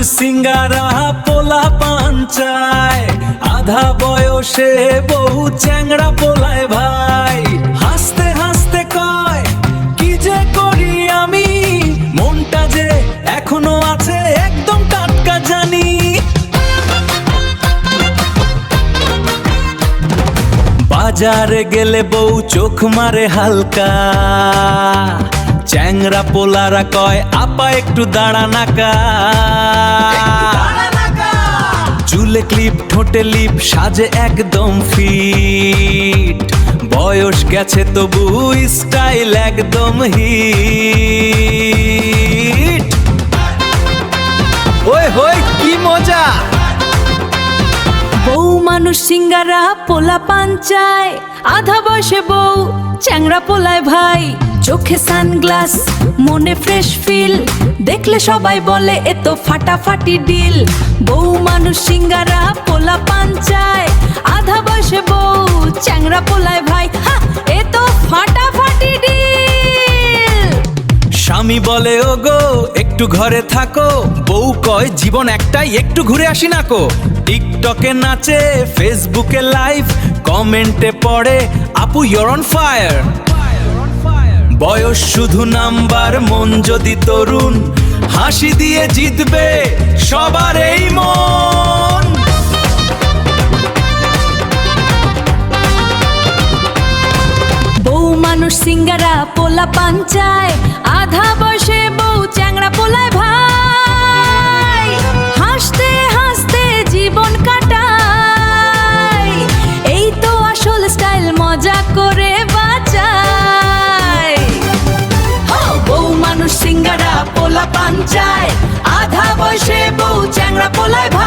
সিঙ্গারা পোলা পাঞ্চায়, আধা বয়সে বউ চ্যাংড়া পোলায় ভাই। হাসতে হাসতে কয় কি যে করি আমি, মনটা যে এখনো আছে একদম টাটকা জানি। বাজারে গেলে বউ চোখ মারে হালকা, চ্যাংরা পোলারা কয় আপা একটু দাঁড়া নাকা। চুলে ক্লিপ ঠোঁটে লিপ সাজে একদম ফিট, বয়স গেছে তবু স্টাইল একদম হিট। ওই হই কি মজা। বউ মানুষ সিঙ্গারা পোলা পাঞ্চায়, আধা বয়সে বউ চ্যাংড়া পোলায় ভাই। চোখে সানগ্লাস মনে ফ্রেশ ফিল, দেখলে সবাই বলে এ তো ফাটাফাটি ডিল। বউ মানুষ সিঙ্গারা পোলা পাঞ্চায়, আধা বয়সে বউ চ্যাংড়া পোলায় ভাই। এ তো ফাটাফাটি ডিল। স্বামী বলে ওগো একটু ঘরে থাকো, বউ কয় জীবন একটাই একটু ঘুরে আসি নাকো। টিকটকে নাচে, ফেসবুকে লাইভ, কমেন্টে পড়ে আপু ইউর অন ফায়ার। বয়স শুধু নাম্বার, মন যদি তরুণ, হাসি দিয়ে জিতবে সবার এই মন। বউ মানুষ সিঙ্গারা পোলা পাঞ্চায়, আধা বয়সে বউ চ্যাংড়া পোলায় ভাই। হাসতে হাসতে জীবন কাটায়, এই তো আসল স্টাইল, মজা করে বাঁচায়। বউ মানুষ সিঙ্গারা পোলা পাঞ্চায়, আধা বয়সে বউ চ্যাংড়া পোলায় ভাই।